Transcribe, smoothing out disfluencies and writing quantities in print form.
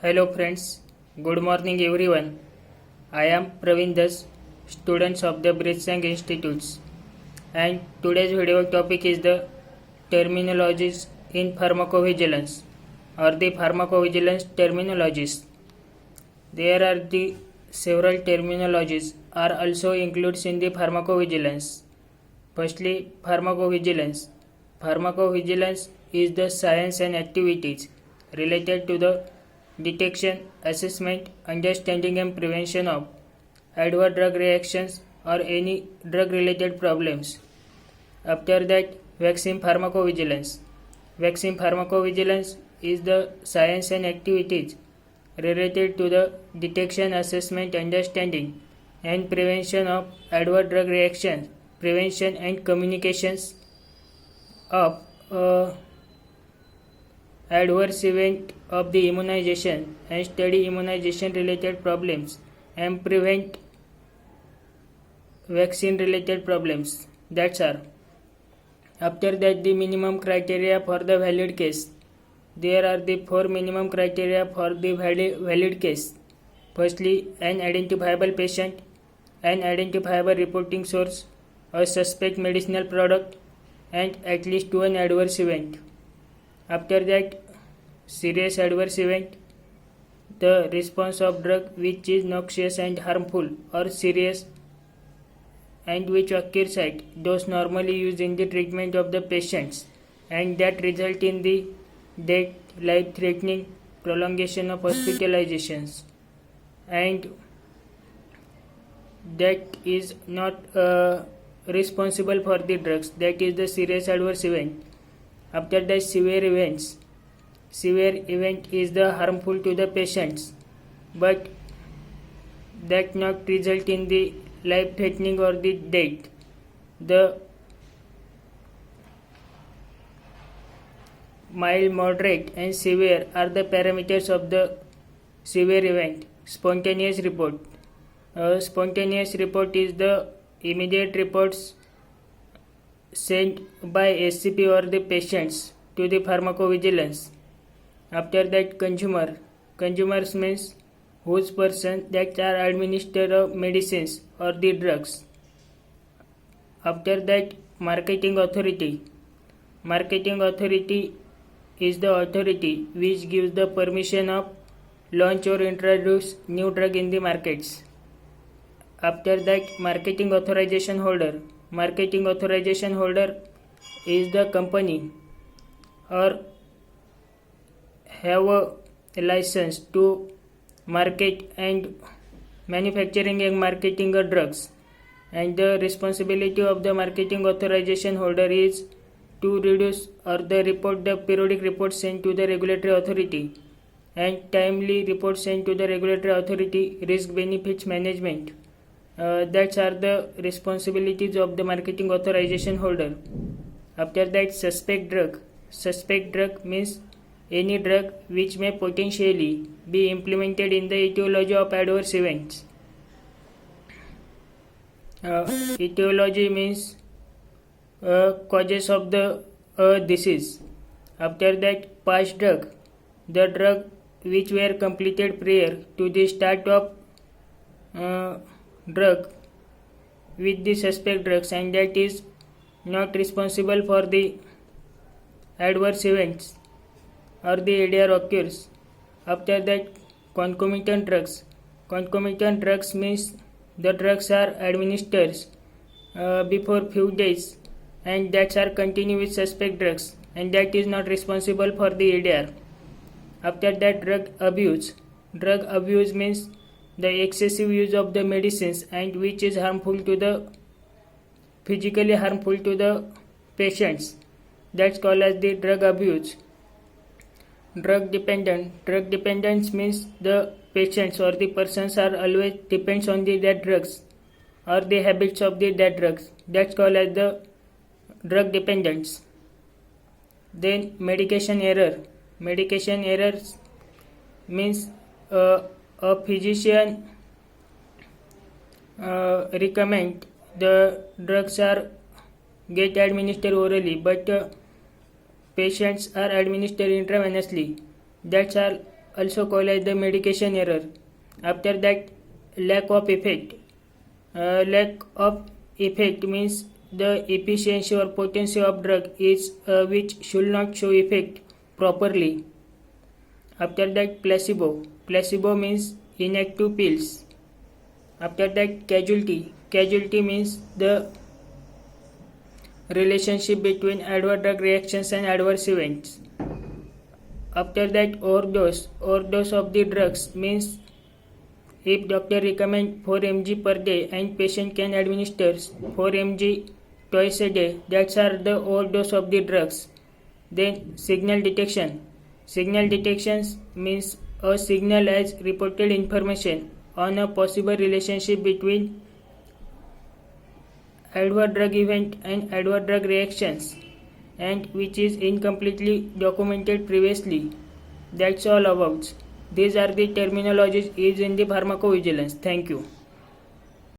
Hello friends, good morning everyone. I am Praveen Das, students of the Britsang Institutes, and today's video topic is the terminologies in pharmacovigilance or the pharmacovigilance terminologies. There are the several terminologies are also included in the pharmacovigilance. Firstly, pharmacovigilance. Pharmacovigilance is the science and activities related to the detection, assessment, understanding and prevention of adverse drug reactions or any drug related problems. After that, vaccine pharmacovigilance. Vaccine pharmacovigilance is the science and activities related to the detection, assessment, understanding and prevention of adverse drug reactions, prevention and communications of adverse event of the immunization and study immunization related problems and prevent vaccine related problems. That's all. After that, the minimum criteria for the valid case. There are the 4 minimum criteria for the valid case. Firstly, an identifiable patient, an identifiable reporting source, a suspect medicinal product, and at least one adverse event. After that, serious adverse event, the response of drug which is noxious and harmful or serious and which occurs at dose normally used in the treatment of the patients and that result in the death, life-threatening prolongation of hospitalizations, and that is not responsible for the drugs. That is the serious adverse event. After that, severe events. Severe event is the harmful to the patients but that not result in the life-threatening or the death. The mild, moderate and severe are the parameters of the severe event. Spontaneous report. Spontaneous report is the immediate reports sent by SCP or the patients to the pharmacovigilance. After that, consumer. Consumers means whose person that are administered of medicines or the drugs. After that, marketing authority. Marketing authority is the authority which gives the permission of launch or introduce new drug in the markets. After that, marketing authorization holder. Marketing authorization holder is the company or have a license to market and manufacturing and marketing of drugs, and the responsibility of the marketing authorization holder is to reduce or the report the periodic reports sent to the regulatory authority and timely reports sent to the regulatory authority, risk benefits management. That are the responsibilities of the marketing authorization holder. After that, suspect drug. Suspect drug means any drug which may potentially be implemented in the etiology of adverse events. Etiology means causes of the disease. After that, past drug. The drug which were completed prior to the start of drug with the suspect drugs and that is not responsible for the adverse events or the ADR occurs. After that, concomitant drugs. Concomitant drugs means the drugs are administered before few days and that are continue with suspect drugs and that is not responsible for the ADR. After that, drug abuse. Drug abuse means the excessive use of the medicines and which is harmful to the physically harmful to the patients. That's called as the drug abuse. Drug dependent. Drug dependence means the patients or the persons are always depends on the that drugs or the habits of the that drugs. That's called as the drug dependence. Then medication error. Medication errors means a physician recommend the drugs are get administered orally but patients are administered intravenously. That's are also called as the medication error. After that, lack of effect. Lack of effect means the efficiency or potency of drug is which should not show effect properly. After that, placebo. Placebo means inactive pills. After that, casualty. Casualty means the relationship between adverse drug reactions and adverse events. After that, overdose. Overdose of the drugs means if doctor recommend 4 mg per day and patient can administer 4 mg twice a day, that's are the overdose of the drugs. Then signal detection. Signal detection means a signal as reported information on a possible relationship between adverse drug event and adverse drug reactions and which is incompletely documented previously. That's all about. These are the terminologies used in the pharmacovigilance. Thank you.